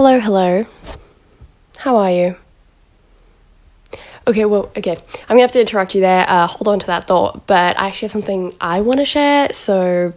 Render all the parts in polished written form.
Hello. How are you? Okay. I'm gonna have to interrupt you there. Hold on to that thought, but I actually have something I want to share, so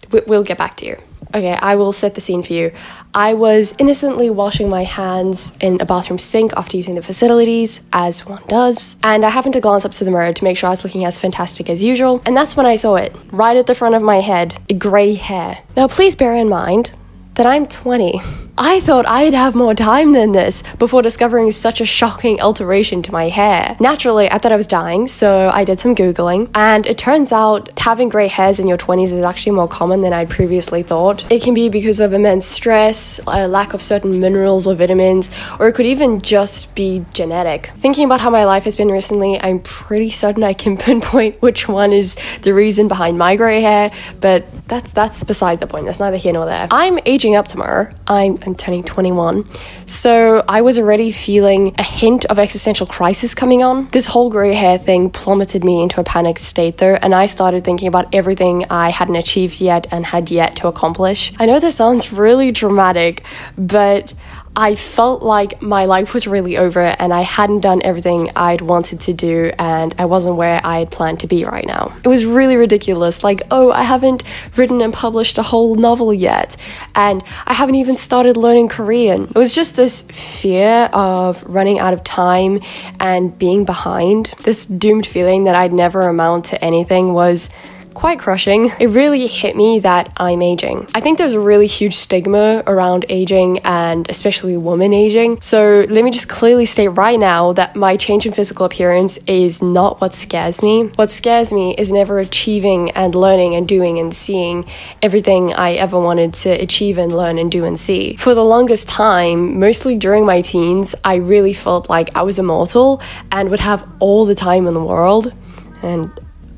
we'll get back to you. Okay, I will set the scene for you. I was innocently washing my hands in a bathroom sink after using the facilities, as one does, and I happened to glance up to the mirror to make sure I was looking as fantastic as usual, and that's when I saw it, right at the front of my head, grey hair. Now please bear in mind that I'm 20. I thought I'd have more time than this before discovering such a shocking alteration to my hair. Naturally, I thought I was dying, so I did some Googling, and it turns out having grey hairs in your 20s is actually more common than I'd previously thought. It can be because of immense stress, a lack of certain minerals or vitamins, or it could even just be genetic. Thinking about how my life has been recently, I'm pretty certain I can pinpoint which one is the reason behind my grey hair, but that's beside the point. That's neither here nor there. I'm aging up tomorrow. I'm turning 21, so I was already feeling a hint of existential crisis coming on. This whole grey hair thing plummeted me into a panicked state though, and I started thinking about everything I hadn't achieved yet and had yet to accomplish. I know this sounds really dramatic, but I felt like my life was really over and I hadn't done everything I'd wanted to do and I wasn't where I had planned to be right now. It was really ridiculous, like, oh, I haven't written and published a whole novel yet and I haven't even started learning Korean. It was just this fear of running out of time and being behind. This doomed feeling that I'd never amount to anything was quite crushing. It really hit me that I'm aging. I think there's a really huge stigma around aging and especially women aging. So let me just clearly state right now that my change in physical appearance is not what scares me. What scares me is never achieving and learning and doing and seeing everything I ever wanted to achieve and learn and do and see. For the longest time, mostly during my teens, I really felt like I was immortal and would have all the time in the world. And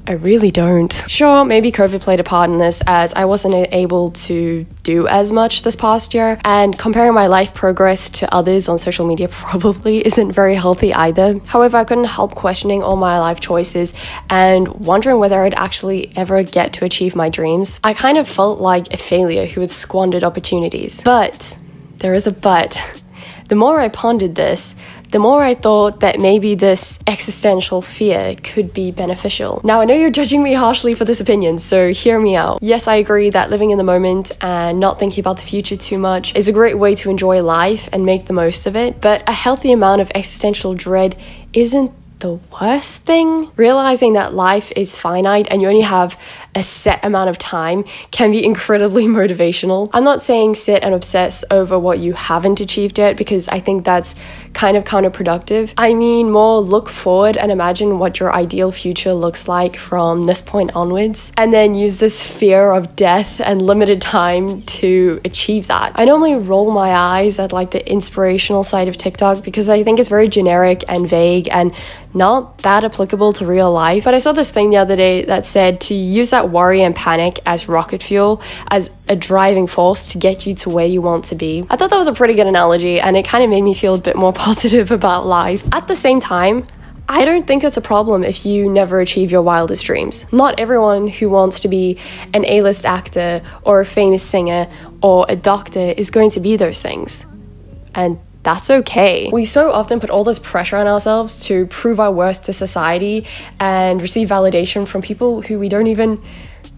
I really don't. Sure, maybe COVID played a part in this as I wasn't able to do as much this past year, and comparing my life progress to others on social media probably isn't very healthy either. However, I couldn't help questioning all my life choices and wondering whether I'd actually ever get to achieve my dreams. I kind of felt like a failure who had squandered opportunities. But there is a but. The more I pondered this, the more I thought that maybe this existential fear could be beneficial. Now, I know you're judging me harshly for this opinion, so hear me out. Yes, I agree that living in the moment and not thinking about the future too much is a great way to enjoy life and make the most of it, but a healthy amount of existential dread isn't the worst thing. Realizing that life is finite and you only have a set amount of time can be incredibly motivational. I'm not saying sit and obsess over what you haven't achieved yet, because I think that's kind of counterproductive. I mean more look forward and imagine what your ideal future looks like from this point onwards, and then use this fear of death and limited time to achieve that. I normally roll my eyes at like the inspirational side of TikTok because I think it's very generic and vague and not that applicable to real life. But I saw this thing the other day that said to use that worry and panic as rocket fuel, as a driving force to get you to where you want to be. I thought that was a pretty good analogy, and it kind of made me feel a bit more positive about life. At the same time, I don't think it's a problem if you never achieve your wildest dreams. Not everyone who wants to be an A-list actor or a famous singer or a doctor is going to be those things. And that's okay. We so often put all this pressure on ourselves to prove our worth to society and receive validation from people who we don't even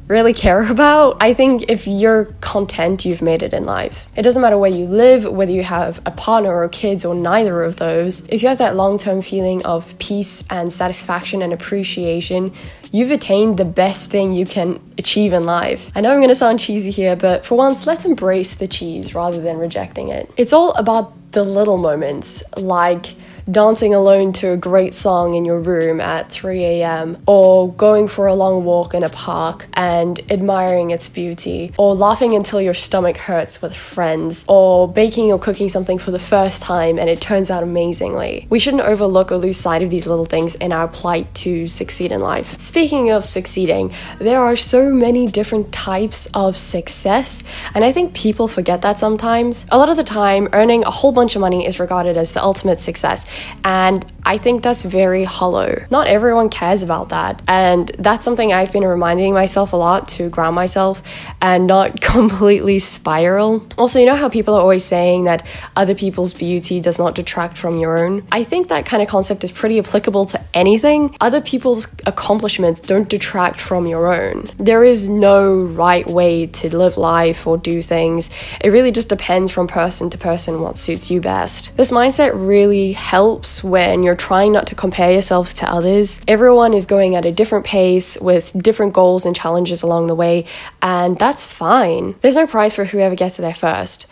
really care about. I think if you're content, you've made it in life. It doesn't matter where you live, whether you have a partner or kids or neither of those. If you have that long-term feeling of peace and satisfaction and appreciation, you've attained the best thing you can achieve in life. I know I'm gonna sound cheesy here, but for once, let's embrace the cheese rather than rejecting it. It's all about the little moments, like dancing alone to a great song in your room at 3 a.m, or going for a long walk in a park and admiring its beauty, or laughing until your stomach hurts with friends, or baking or cooking something for the first time and it turns out amazingly. We shouldn't overlook or lose sight of these little things in our plight to succeed in life. Speaking speaking of succeeding, there are so many different types of success, and I think people forget that sometimes. A lot of the time, earning a whole bunch of money is regarded as the ultimate success, and I think that's very hollow. Not everyone cares about that, and that's something I've been reminding myself a lot to ground myself and not completely spiral. Also, you know how people are always saying that other people's beauty does not detract from your own? I think that kind of concept is pretty applicable to anything. Other people's accomplishments don't detract from your own. There is no right way to live life or do things. It really just depends from person to person what suits you best. This mindset really helps when you're trying not to compare yourself to others. Everyone is going at a different pace with different goals and challenges along the way, and that's fine. There's no prize for whoever gets there first.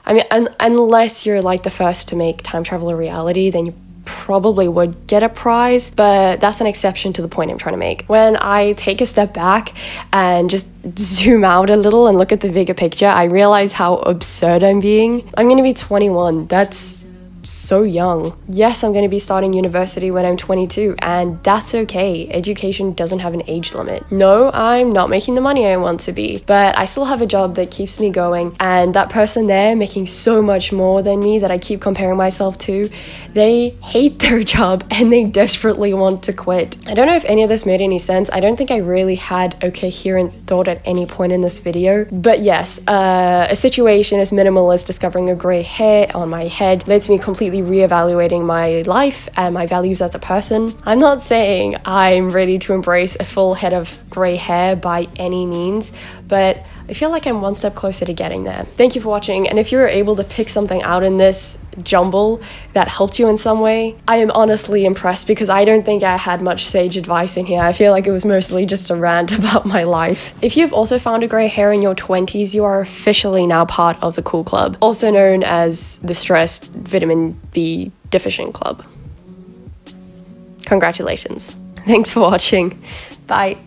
I mean, unless you're like the first to make time travel a reality, then you probably would get a prize, but that's an exception to the point I'm trying to make. When I take a step back and just zoom out a little and look at the bigger picture, I realize how absurd I'm being. I'm gonna be 21. That's so young. Yes, I'm going to be starting university when I'm 22, and that's okay. Education doesn't have an age limit. No, I'm not making the money I want to be, but I still have a job that keeps me going, and that person there making so much more than me that I keep comparing myself to, they hate their job and they desperately want to quit. I don't know if any of this made any sense. I don't think I really had a coherent thought at any point in this video, but yes, a situation as minimal as discovering a grey hair on my head lets me completely reevaluating my life and my values as a person. I'm not saying I'm ready to embrace a full head of grey hair by any means, but I feel like I'm one step closer to getting there. Thank you for watching, and if you were able to pick something out in this jumble that helped you in some way, I am honestly impressed, because I don't think I had much sage advice in here. I feel like it was mostly just a rant about my life. If you've also found a grey hair in your 20s, you are officially now part of the cool club, also known as the stress vitamin B deficient club. Congratulations. Thanks for watching. Bye.